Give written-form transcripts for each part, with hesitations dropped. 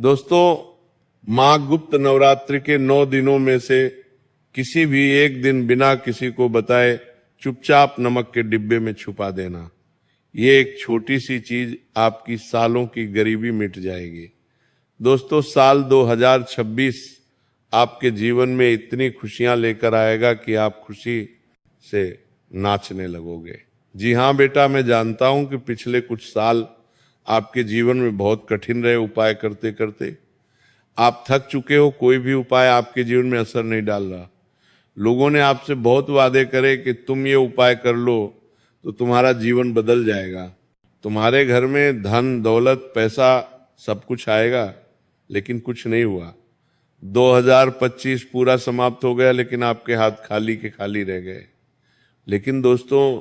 दोस्तों, माँ गुप्त नवरात्रि के 9 दिनों में से किसी भी एक दिन बिना किसी को बताए चुपचाप नमक के डिब्बे में छुपा देना। ये एक छोटी सी चीज आपकी सालों की गरीबी मिट जाएगी। दोस्तों, साल 2026 आपके जीवन में इतनी खुशियां लेकर आएगा कि आप खुशी से नाचने लगोगे। जी हाँ बेटा, मैं जानता हूं कि पिछले कुछ साल आपके जीवन में बहुत कठिन रहे। उपाय करते करते आप थक चुके हो। कोई भी उपाय आपके जीवन में असर नहीं डाल रहा। लोगों ने आपसे बहुत वादे करे कि तुम ये उपाय कर लो तो तुम्हारा जीवन बदल जाएगा, तुम्हारे घर में धन दौलत पैसा सब कुछ आएगा, लेकिन कुछ नहीं हुआ। 2025 पूरा समाप्त हो गया, लेकिन आपके हाथ खाली के खाली रह गए। लेकिन दोस्तों,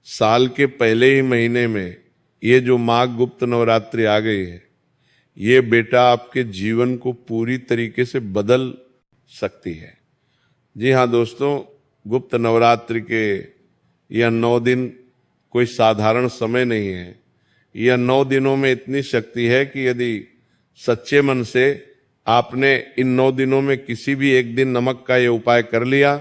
साल के पहले ही महीने में ये जो माघ गुप्त नवरात्रि आ गई है, ये बेटा आपके जीवन को पूरी तरीके से बदल सकती है। जी हाँ दोस्तों, गुप्त नवरात्रि के यह 9 दिन कोई साधारण समय नहीं है। यह 9 दिनों में इतनी शक्ति है कि यदि सच्चे मन से आपने इन 9 दिनों में किसी भी एक दिन नमक का ये उपाय कर लिया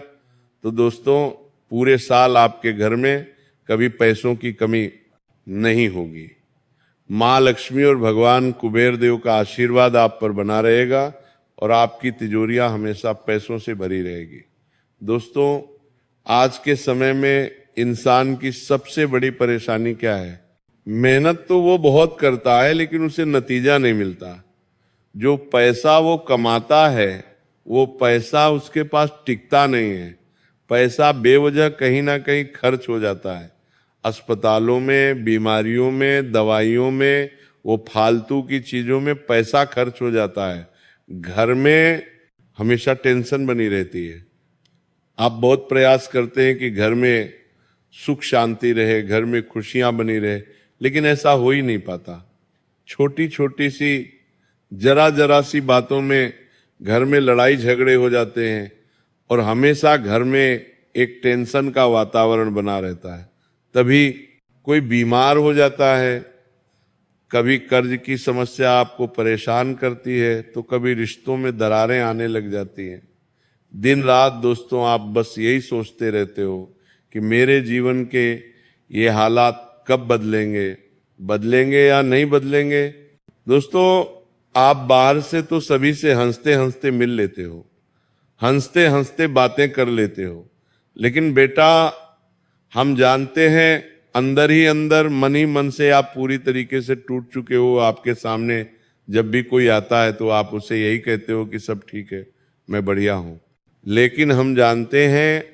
तो दोस्तों, पूरे साल आपके घर में कभी पैसों की कमी नहीं होगी। माँ लक्ष्मी और भगवान कुबेर देव का आशीर्वाद आप पर बना रहेगा और आपकी तिजोरियां हमेशा पैसों से भरी रहेगी। दोस्तों, आज के समय में इंसान की सबसे बड़ी परेशानी क्या है? मेहनत तो वो बहुत करता है, लेकिन उसे नतीजा नहीं मिलता। जो पैसा वो कमाता है, वो पैसा उसके पास टिकता नहीं है। पैसा बेवजह कहीं ना कहीं खर्च हो जाता है। अस्पतालों में, बीमारियों में, दवाइयों में, वो फालतू की चीजों में पैसा खर्च हो जाता है। घर में हमेशा टेंशन बनी रहती है। आप बहुत प्रयास करते हैं कि घर में सुख शांति रहे, घर में खुशियां बनी रहे, लेकिन ऐसा हो ही नहीं पाता। छोटी छोटी सी जरा जरा सी बातों में घर में लड़ाई झगड़े हो जाते हैं और हमेशा घर में एक टेंशन का वातावरण बना रहता है। तभी कोई बीमार हो जाता है, कभी कर्ज की समस्या आपको परेशान करती है, तो कभी रिश्तों में दरारें आने लग जाती हैं। दिन रात दोस्तों, आप बस यही सोचते रहते हो कि मेरे जीवन के ये हालात कब बदलेंगे या नहीं बदलेंगे। दोस्तों, आप बाहर से तो सभी से हंसते हंसते मिल लेते हो, हंसते हंसते बातें कर लेते हो, लेकिन बेटा हम जानते हैं अंदर ही अंदर, मन ही मन से आप पूरी तरीके से टूट चुके हो। आपके सामने जब भी कोई आता है तो आप उसे यही कहते हो कि सब ठीक है, मैं बढ़िया हूं। लेकिन हम जानते हैं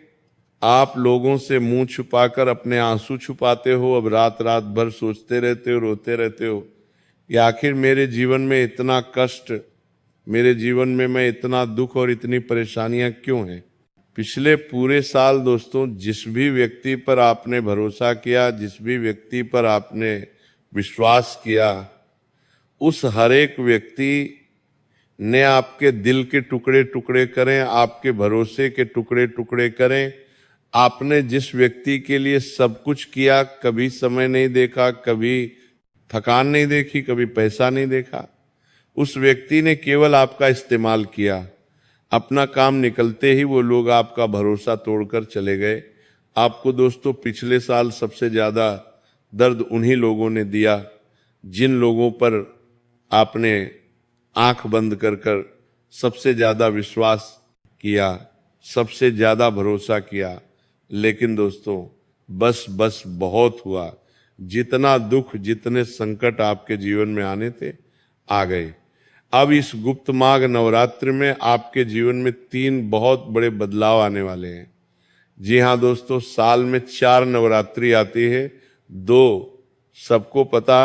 आप लोगों से मुंह छुपाकर अपने आंसू छुपाते हो। अब रात रात भर सोचते रहते हो, रोते रहते हो कि आखिर मेरे जीवन में इतना कष्ट, मेरे जीवन में मैं इतना दुख और इतनी परेशानियां क्यों हैं। पिछले पूरे साल दोस्तों, जिस भी व्यक्ति पर आपने भरोसा किया, जिस भी व्यक्ति पर आपने विश्वास किया, उस हर एक व्यक्ति ने आपके दिल के टुकड़े टुकड़े करें, आपके भरोसे के टुकड़े टुकड़े करें। आपने जिस व्यक्ति के लिए सब कुछ किया, कभी समय नहीं देखा, कभी थकान नहीं देखी, कभी पैसा नहीं देखा, उस व्यक्ति ने केवल आपका इस्तेमाल किया। अपना काम निकलते ही वो लोग आपका भरोसा तोड़कर चले गए। आपको दोस्तों, पिछले साल सबसे ज्यादा दर्द उन्हीं लोगों ने दिया जिन लोगों पर आपने आंख बंद कर कर सबसे ज्यादा विश्वास किया, सबसे ज्यादा भरोसा किया। लेकिन दोस्तों, बस बहुत हुआ। जितना दुख, जितने संकट आपके जीवन में आने थे, आ गए। अब इस गुप्त माघ नवरात्रि में आपके जीवन में 3 बहुत बड़े बदलाव आने वाले हैं। जी हाँ दोस्तों, साल में 4 नवरात्रि आती है। 2 सबको पता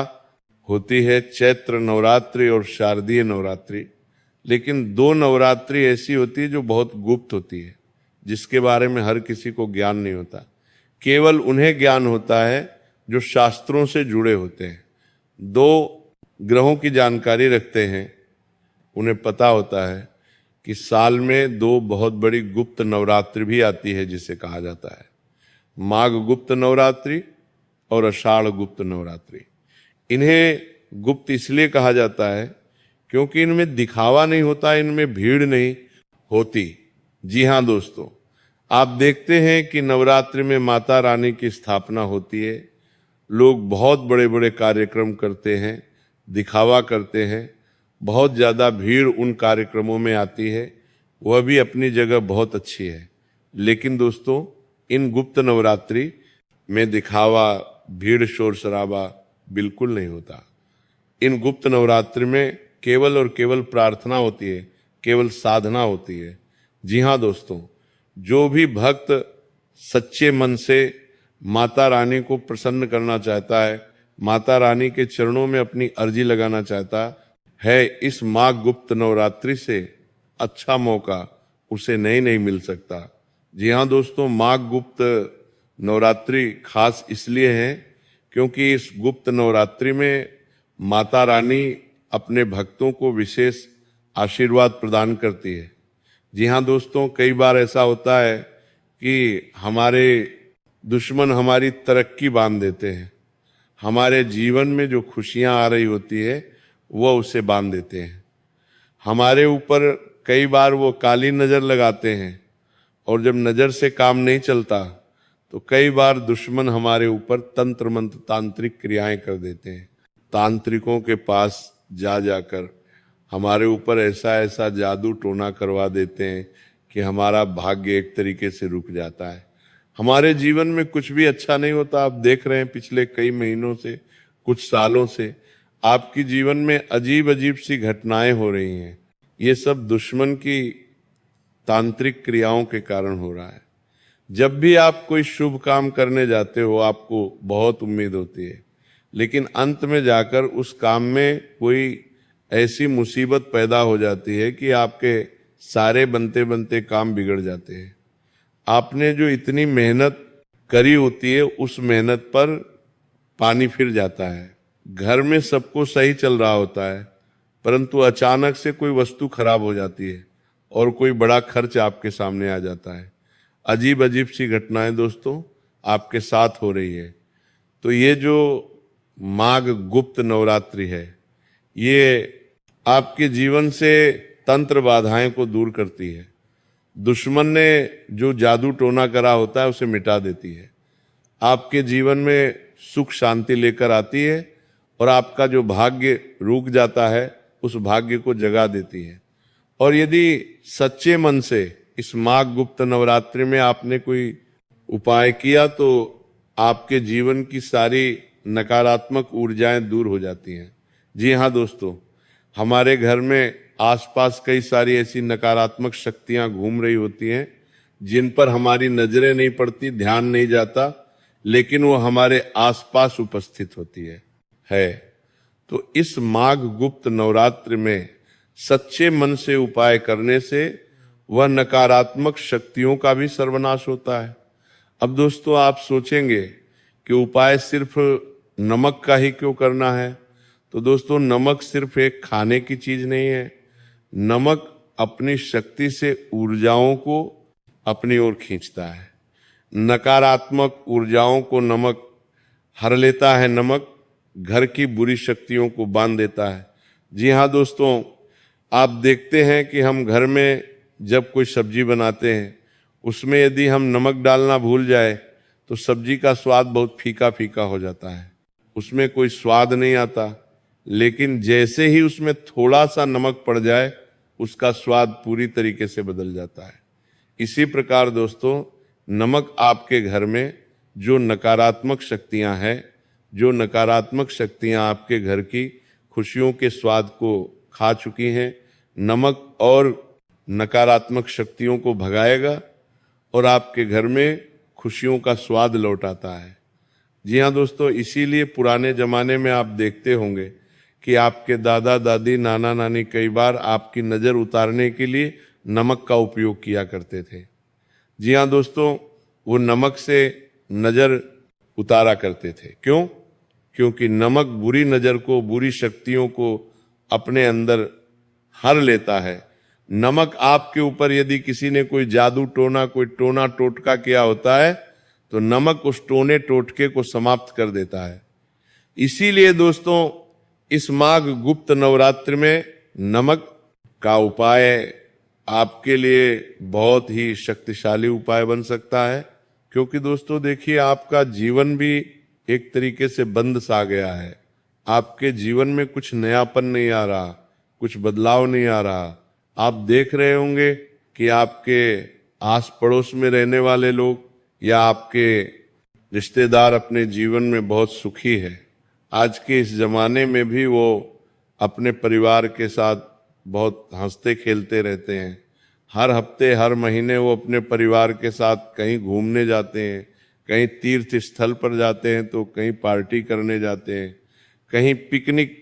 होती है, चैत्र नवरात्रि और शारदीय नवरात्रि। लेकिन 2 नवरात्रि ऐसी होती है जो बहुत गुप्त होती है, जिसके बारे में हर किसी को ज्ञान नहीं होता। केवल उन्हें ज्ञान होता है जो शास्त्रों से जुड़े होते हैं, 2 ग्रहों की जानकारी रखते हैं। उन्हें पता होता है कि साल में 2 बहुत बड़ी गुप्त नवरात्रि भी आती है, जिसे कहा जाता है माघ गुप्त नवरात्रि और आषाढ़ गुप्त नवरात्रि। इन्हें गुप्त इसलिए कहा जाता है क्योंकि इनमें दिखावा नहीं होता, इनमें भीड़ नहीं होती। जी हाँ दोस्तों, आप देखते हैं कि नवरात्रि में माता रानी की स्थापना होती है। लोग बहुत बड़े बड़े कार्यक्रम करते हैं, दिखावा करते हैं, बहुत ज़्यादा भीड़ उन कार्यक्रमों में आती है, वह भी अपनी जगह बहुत अच्छी है। लेकिन दोस्तों, इन गुप्त नवरात्रि में दिखावा, भीड़, शोर शराबा बिल्कुल नहीं होता। इन गुप्त नवरात्रि में केवल और केवल प्रार्थना होती है, केवल साधना होती है। जी हाँ दोस्तों, जो भी भक्त सच्चे मन से माता रानी को प्रसन्न करना चाहता है, माता रानी के चरणों में अपनी अर्जी लगाना चाहता है, इस माघ गुप्त नवरात्रि से अच्छा मौका उसे नहीं मिल सकता। जी हाँ दोस्तों, माघ गुप्त नवरात्रि खास इसलिए है क्योंकि इस गुप्त नवरात्रि में माता रानी अपने भक्तों को विशेष आशीर्वाद प्रदान करती है। जी हाँ दोस्तों, कई बार ऐसा होता है कि हमारे दुश्मन हमारी तरक्की बांध देते हैं, हमारे जीवन में जो खुशियां आ रही होती है वह उसे बांध देते हैं। हमारे ऊपर कई बार वो काली नज़र लगाते हैं, और जब नज़र से काम नहीं चलता तो कई बार दुश्मन हमारे ऊपर तंत्र मंत्र तांत्रिक क्रियाएं कर देते हैं। तांत्रिकों के पास जा जाकर हमारे ऊपर ऐसा ऐसा जादू टोना करवा देते हैं कि हमारा भाग्य एक तरीके से रुक जाता है। हमारे जीवन में कुछ भी अच्छा नहीं होता। आप देख रहे हैं पिछले कई महीनों से, कुछ सालों से आपकी जीवन में अजीब अजीब सी घटनाएं हो रही हैं। ये सब दुश्मन की तांत्रिक क्रियाओं के कारण हो रहा है। जब भी आप कोई शुभ काम करने जाते हो, आपको बहुत उम्मीद होती है, लेकिन अंत में जाकर उस काम में कोई ऐसी मुसीबत पैदा हो जाती है कि आपके सारे बनते बनते काम बिगड़ जाते हैं। आपने जो इतनी मेहनत करी होती है, उस मेहनत पर पानी फिर जाता है। घर में सबको सही चल रहा होता है, परंतु अचानक से कोई वस्तु खराब हो जाती है और कोई बड़ा खर्च आपके सामने आ जाता है। अजीब अजीब सी घटनाएं दोस्तों आपके साथ हो रही है। तो ये जो माघ गुप्त नवरात्रि है, ये आपके जीवन से तंत्र बाधाएं को दूर करती है। दुश्मन ने जो जादू टोना करा होता है उसे मिटा देती है। आपके जीवन में सुख शांति लेकर आती है और आपका जो भाग्य रुक जाता है उस भाग्य को जगा देती है। और यदि सच्चे मन से इस माघ गुप्त नवरात्रि में आपने कोई उपाय किया तो आपके जीवन की सारी नकारात्मक ऊर्जाएं दूर हो जाती हैं। जी हाँ दोस्तों, हमारे घर में आसपास कई सारी ऐसी नकारात्मक शक्तियां घूम रही होती हैं जिन पर हमारी नजरें नहीं पड़ती, ध्यान नहीं जाता, लेकिन वो हमारे आसपास उपस्थित होती है। तो इस माघ गुप्त नवरात्रि में सच्चे मन से उपाय करने से वह नकारात्मक शक्तियों का भी सर्वनाश होता है। अब दोस्तों आप सोचेंगे कि उपाय सिर्फ नमक का ही क्यों करना है? तो दोस्तों, नमक सिर्फ एक खाने की चीज नहीं है। नमक अपनी शक्ति से ऊर्जाओं को अपनी ओर खींचता है। नकारात्मक ऊर्जाओं को नमक हर लेता है। नमक घर की बुरी शक्तियों को बांध देता है। जी हाँ दोस्तों, आप देखते हैं कि हम घर में जब कोई सब्जी बनाते हैं, उसमें यदि हम नमक डालना भूल जाए तो सब्जी का स्वाद बहुत फीका फीका हो जाता है, उसमें कोई स्वाद नहीं आता। लेकिन जैसे ही उसमें थोड़ा सा नमक पड़ जाए, उसका स्वाद पूरी तरीके से बदल जाता है। इसी प्रकार दोस्तों, नमक आपके घर में जो नकारात्मक शक्तियां हैं, जो नकारात्मक शक्तियां आपके घर की खुशियों के स्वाद को खा चुकी हैं, नमक और नकारात्मक शक्तियों को भगाएगा और आपके घर में खुशियों का स्वाद लौट आता है। जी हाँ दोस्तों, इसीलिए पुराने जमाने में आप देखते होंगे कि आपके दादा दादी, नाना नानी कई बार आपकी नज़र उतारने के लिए नमक का उपयोग किया करते थे। जी हाँ दोस्तों, वो नमक से नज़र उतारा करते थे। क्यों? क्योंकि नमक बुरी नज़र को, बुरी शक्तियों को अपने अंदर हर लेता है। नमक आपके ऊपर यदि किसी ने कोई जादू टोना, कोई टोना टोटका किया होता है तो नमक उस टोने टोटके को समाप्त कर देता है। इसीलिए दोस्तों, इस माघ गुप्त नवरात्रि में नमक का उपाय आपके लिए बहुत ही शक्तिशाली उपाय बन सकता है, क्योंकि दोस्तों देखिए, आपका जीवन भी एक तरीके से बंद सा गया है। आपके जीवन में कुछ नयापन नहीं आ रहा, कुछ बदलाव नहीं आ रहा। आप देख रहे होंगे कि आपके आस पड़ोस में रहने वाले लोग या आपके रिश्तेदार अपने जीवन में बहुत सुखी है। आज के इस जमाने में भी वो अपने परिवार के साथ बहुत हंसते खेलते रहते हैं। हर हफ्ते हर महीने वो अपने परिवार के साथ कहीं घूमने जाते हैं, कहीं तीर्थ स्थल पर जाते हैं, तो कहीं पार्टी करने जाते हैं, कहीं पिकनिक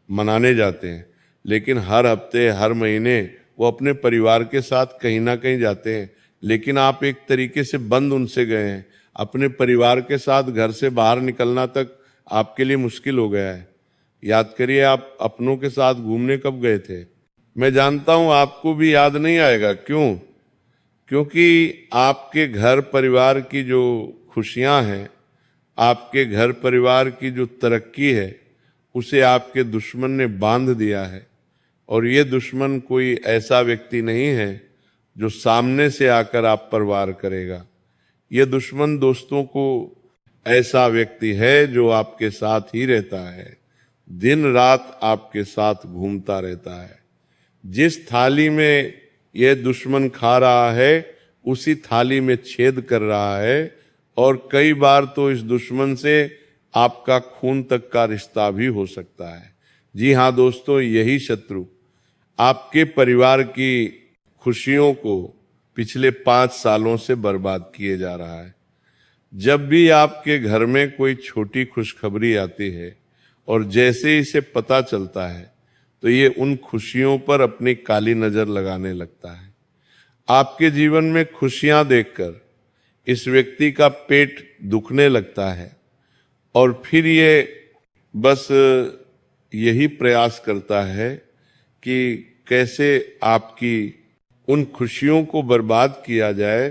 मनाने जाते हैं। लेकिन हर हफ्ते हर महीने वो अपने परिवार के साथ कहीं ना कहीं जाते हैं। लेकिन आप एक तरीके से बंद उनसे गए हैं। अपने परिवार के साथ घर से बाहर निकलना तक आपके लिए मुश्किल हो गया है। याद करिए, आप अपनों के साथ घूमने कब गए थे? मैं जानता हूं आपको भी याद नहीं आएगा। क्यों? क्योंकि आपके घर परिवार की जो खुशियां हैं, आपके घर परिवार की जो तरक्की है, उसे आपके दुश्मन ने बांध दिया है। और ये दुश्मन कोई ऐसा व्यक्ति नहीं है जो सामने से आकर आप पर वार करेगा। ये दुश्मन दोस्तों को ऐसा व्यक्ति है जो आपके साथ ही रहता है, दिन रात आपके साथ घूमता रहता है। जिस थाली में यह दुश्मन खा रहा है, उसी थाली में छेद कर रहा है। और कई बार तो इस दुश्मन से आपका खून तक का रिश्ता भी हो सकता है। जी हाँ दोस्तों, यही शत्रु आपके परिवार की खुशियों को पिछले 5 सालों से बर्बाद किए जा रहा है। जब भी आपके घर में कोई छोटी खुशखबरी आती है और जैसे इसे पता चलता है, तो ये उन खुशियों पर अपनी काली नजर लगाने लगता है। आपके जीवन में खुशियां देखकर इस व्यक्ति का पेट दुखने लगता है और फिर ये बस यही प्रयास करता है कि कैसे आपकी उन खुशियों को बर्बाद किया जाए,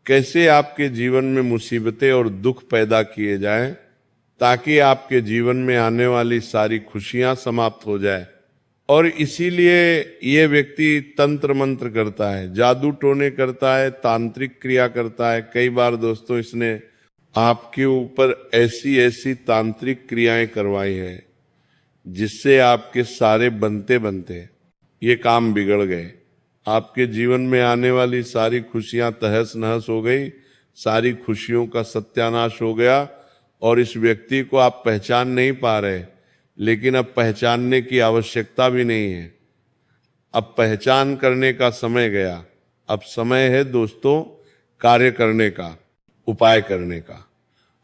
कैसे आपके जीवन में मुसीबतें और दुख पैदा किए जाएं, ताकि आपके जीवन में आने वाली सारी खुशियां समाप्त हो जाए। और इसीलिए ये व्यक्ति तंत्र मंत्र करता है, जादू टोने करता है, तांत्रिक क्रिया करता है। कई बार दोस्तों इसने आपके ऊपर ऐसी ऐसी तांत्रिक क्रियाएं करवाई है जिससे आपके सारे बनते बनते ये काम बिगड़ गए। आपके जीवन में आने वाली सारी खुशियां तहस नहस हो गई, सारी खुशियों का सत्यानाश हो गया। और इस व्यक्ति को आप पहचान नहीं पा रहे, लेकिन अब पहचानने की आवश्यकता भी नहीं है। अब पहचान करने का समय गया। अब समय है दोस्तों कार्य करने का, उपाय करने का।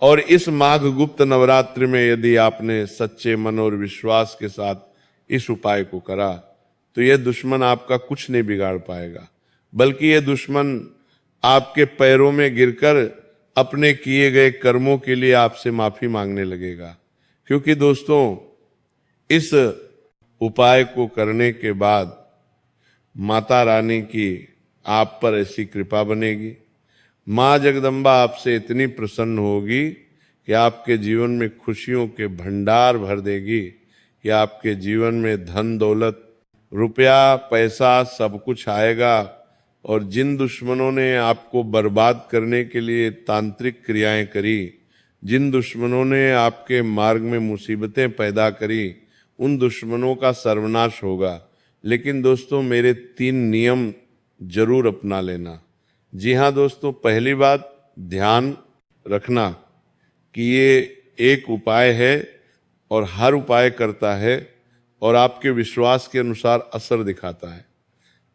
और इस माघ गुप्त नवरात्रि में यदि आपने सच्चे मन और विश्वास के साथ इस उपाय को करा, तो यह दुश्मन आपका कुछ नहीं बिगाड़ पाएगा, बल्कि यह दुश्मन आपके पैरों में गिरकर अपने किए गए कर्मों के लिए आपसे माफी मांगने लगेगा। क्योंकि दोस्तों, इस उपाय को करने के बाद माता रानी की आप पर ऐसी कृपा बनेगी, माँ जगदम्बा आपसे इतनी प्रसन्न होगी कि आपके जीवन में खुशियों के भंडार भर देगी, कि आपके जीवन में धन दौलत रुपया पैसा सब कुछ आएगा। और जिन दुश्मनों ने आपको बर्बाद करने के लिए तांत्रिक क्रियाएं करी, जिन दुश्मनों ने आपके मार्ग में मुसीबतें पैदा करी, उन दुश्मनों का सर्वनाश होगा। लेकिन दोस्तों, मेरे 3 नियम जरूर अपना लेना। जी हाँ दोस्तों, पहली बात, ध्यान रखना कि ये एक उपाय है और हर उपाय करता है और आपके विश्वास के अनुसार असर दिखाता है।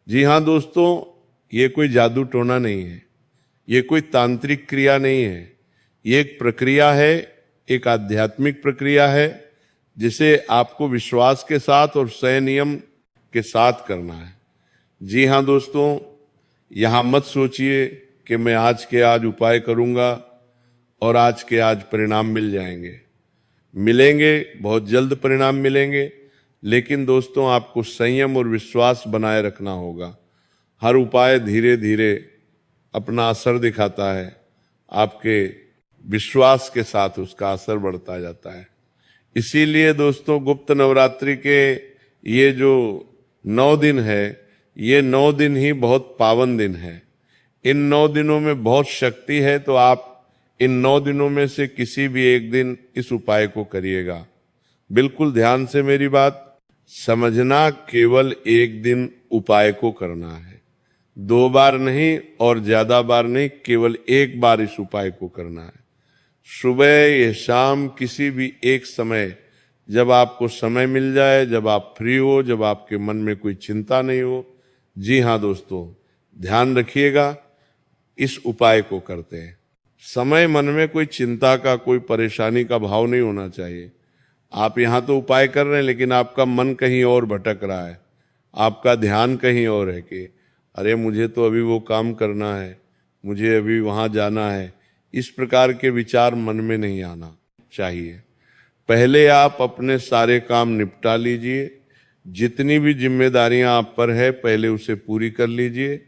जी हाँ दोस्तों, ये कोई जादू टोना नहीं है, ये कोई तांत्रिक क्रिया नहीं है। ये एक प्रक्रिया है, एक आध्यात्मिक प्रक्रिया है, जिसे आपको विश्वास के साथ और संयम के साथ करना है। जी हाँ दोस्तों, यहाँ मत सोचिए कि मैं आज के आज उपाय करूँगा और आज के आज परिणाम मिल जाएंगे। मिलेंगे, बहुत जल्द परिणाम मिलेंगे, लेकिन दोस्तों आपको संयम और विश्वास बनाए रखना होगा। हर उपाय धीरे धीरे अपना असर दिखाता है, आपके विश्वास के साथ उसका असर बढ़ता जाता है। इसीलिए दोस्तों, गुप्त नवरात्रि के ये जो 9 दिन है, ये 9 दिन ही बहुत पावन दिन है। इन 9 दिनों में बहुत शक्ति है, तो आप इन 9 दिनों में से किसी भी एक दिन इस उपाय को करिएगा। बिल्कुल ध्यान से मेरी बात समझना, केवल एक दिन उपाय को करना है, 2 बार नहीं और ज्यादा बार नहीं, केवल एक बार इस उपाय को करना है। सुबह या शाम किसी भी एक समय, जब आपको समय मिल जाए, जब आप फ्री हो, जब आपके मन में कोई चिंता नहीं हो। जी हाँ दोस्तों, ध्यान रखिएगा, इस उपाय को करते हैं समय मन में कोई चिंता का, कोई परेशानी का भाव नहीं होना चाहिए। आप यहाँ तो उपाय कर रहे हैं, लेकिन आपका मन कहीं और भटक रहा है, आपका ध्यान कहीं और है कि अरे मुझे तो अभी वो काम करना है, मुझे अभी वहाँ जाना है। इस प्रकार के विचार मन में नहीं आना चाहिए। पहले आप अपने सारे काम निपटा लीजिए, जितनी भी जिम्मेदारियां आप पर है पहले उसे पूरी कर लीजिए।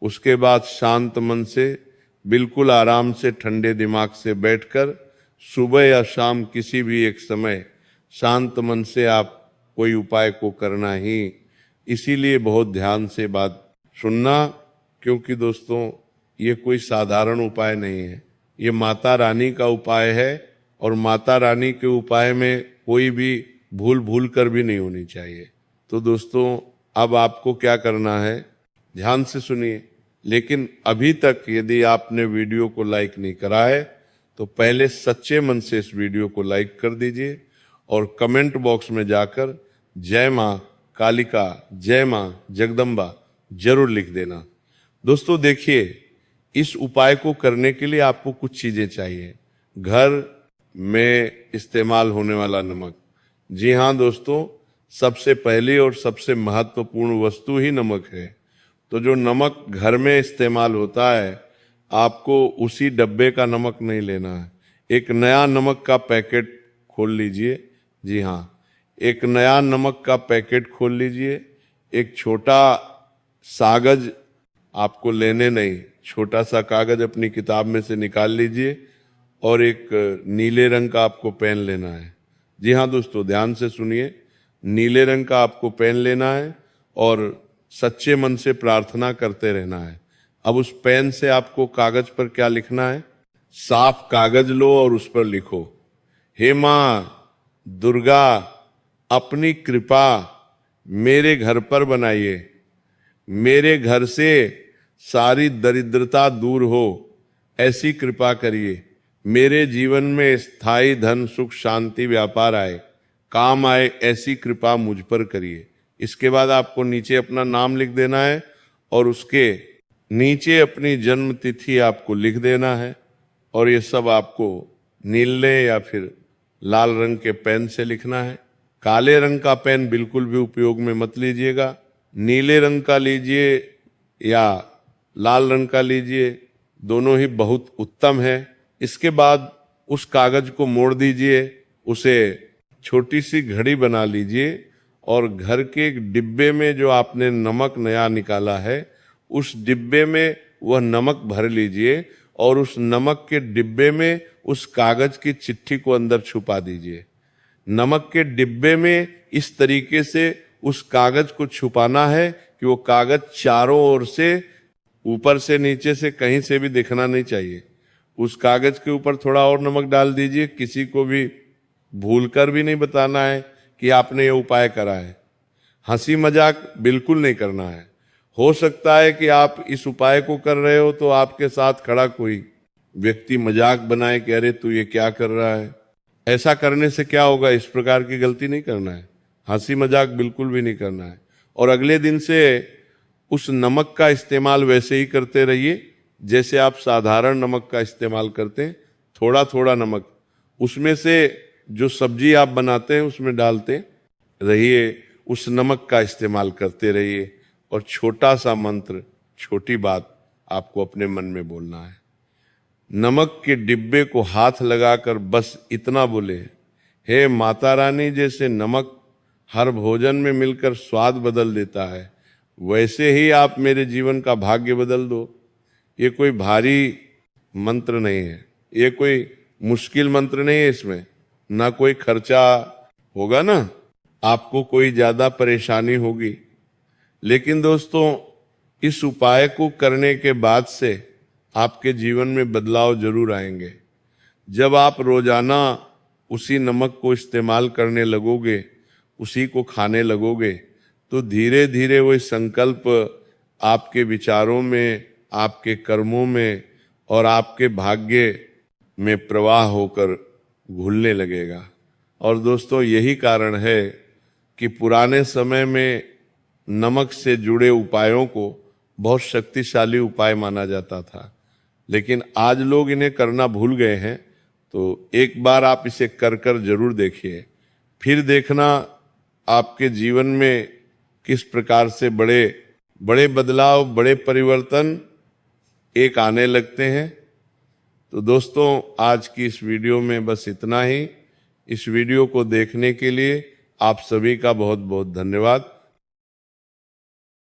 उसके बाद शांत मन से, बिल्कुल आराम से, ठंडे दिमाग से बैठकर सुबह या शाम किसी भी एक समय शांत मन से आप कोई उपाय को करना ही। इसीलिए बहुत ध्यान से बात सुनना, क्योंकि दोस्तों ये कोई साधारण उपाय नहीं है, ये माता रानी का उपाय है। और माता रानी के उपाय में कोई भी भूल कर भी नहीं होनी चाहिए। तो दोस्तों अब आपको क्या करना है, ध्यान से सुनिए। लेकिन अभी तक यदि आपने वीडियो को लाइक नहीं करा है तो पहले सच्चे मन से इस वीडियो को लाइक कर दीजिए और कमेंट बॉक्स में जाकर जय माँ कालिका, जय माँ जगदम्बा जरूर लिख देना। दोस्तों देखिए, इस उपाय को करने के लिए आपको कुछ चीजें चाहिए। घर में इस्तेमाल होने वाला नमक, जी हाँ दोस्तों, सबसे पहली और सबसे महत्वपूर्ण वस्तु ही नमक है। तो जो नमक घर में इस्तेमाल होता है, आपको उसी डब्बे का नमक नहीं लेना है। एक नया नमक का पैकेट खोल लीजिए। जी हाँ, एक नया नमक का पैकेट खोल लीजिए। एक छोटा कागज आपको लेने नहीं, छोटा सा कागज अपनी किताब में से निकाल लीजिए और एक नीले रंग का आपको पेन लेना है। जी हाँ दोस्तों, ध्यान से सुनिए, नीले रंग का आपको पेन लेना है और सच्चे मन से प्रार्थना करते रहना है। अब उस पेन से आपको कागज पर क्या लिखना है, साफ कागज लो और उस पर लिखो, हे माँ दुर्गा अपनी कृपा मेरे घर पर बनाइए, मेरे घर से सारी दरिद्रता दूर हो ऐसी कृपा करिए, मेरे जीवन में स्थायी धन सुख शांति व्यापार आए, काम आए ऐसी कृपा मुझ पर करिए। इसके बाद आपको नीचे अपना नाम लिख देना है और उसके नीचे अपनी जन्म तिथि आपको लिख देना है। और ये सब आपको नीले या फिर लाल रंग के पेन से लिखना है। काले रंग का पेन बिल्कुल भी उपयोग में मत लीजिएगा, नीले रंग का लीजिए या लाल रंग का लीजिए, दोनों ही बहुत उत्तम है। इसके बाद उस कागज को मोड़ दीजिए, उसे छोटी सी घड़ी बना लीजिए और घर के एक डिब्बे में जो आपने नमक नया निकाला है उस डिब्बे में वह नमक भर लीजिए और उस नमक के डिब्बे में उस कागज की चिट्ठी को अंदर छुपा दीजिए। नमक के डिब्बे में इस तरीके से उस कागज को छुपाना है कि वो कागज चारों ओर से, ऊपर से नीचे से कहीं से भी दिखना नहीं चाहिए। उस कागज के ऊपर थोड़ा और नमक डाल दीजिए, किसी को भी भूलकर भी नहीं बताना है कि आपने ये उपाय करा है। हंसी मजाक बिल्कुल नहीं करना है। हो सकता है कि आप इस उपाय को कर रहे हो तो आपके साथ खड़ा कोई व्यक्ति मजाक बनाए कि अरे तू ये क्या कर रहा है। ऐसा करने से क्या होगा, इस प्रकार की गलती नहीं करना है, हंसी मजाक बिल्कुल भी नहीं करना है। और अगले दिन से उस नमक का इस्तेमाल वैसे ही करते रहिए जैसे आप साधारण नमक का इस्तेमाल करते हैं। थोड़ा थोड़ा नमक उसमें से जो सब्जी आप बनाते हैं उसमें डालते रहिए, उस नमक का इस्तेमाल करते रहिए। और छोटा सा मंत्र, छोटी बात आपको अपने मन में बोलना है। नमक के डिब्बे को हाथ लगाकर बस इतना बोले, हे माता रानी, जैसे नमक हर भोजन में मिलकर स्वाद बदल देता है वैसे ही आप मेरे जीवन का भाग्य बदल दो। ये कोई भारी मंत्र नहीं है, ये कोई मुश्किल मंत्र नहीं है, इसमें ना कोई खर्चा होगा, ना आपको कोई ज्यादा परेशानी होगी। लेकिन दोस्तों, इस उपाय को करने के बाद से आपके जीवन में बदलाव जरूर आएंगे। जब आप रोजाना उसी नमक को इस्तेमाल करने लगोगे, उसी को खाने लगोगे, तो धीरे धीरे वही संकल्प आपके विचारों में, आपके कर्मों में और आपके भाग्य में प्रवाह होकर घुलने लगेगा। और दोस्तों, यही कारण है कि पुराने समय में नमक से जुड़े उपायों को बहुत शक्तिशाली उपाय माना जाता था, लेकिन आज लोग इन्हें करना भूल गए हैं। तो एक बार आप इसे कर कर जरूर देखिए, फिर देखना आपके जीवन में किस प्रकार से बड़े बड़े बदलाव, बड़े परिवर्तन एक आने लगते हैं। तो दोस्तों, आज की इस वीडियो में बस इतना ही। इस वीडियो को देखने के लिए आप सभी का बहुत बहुत धन्यवाद।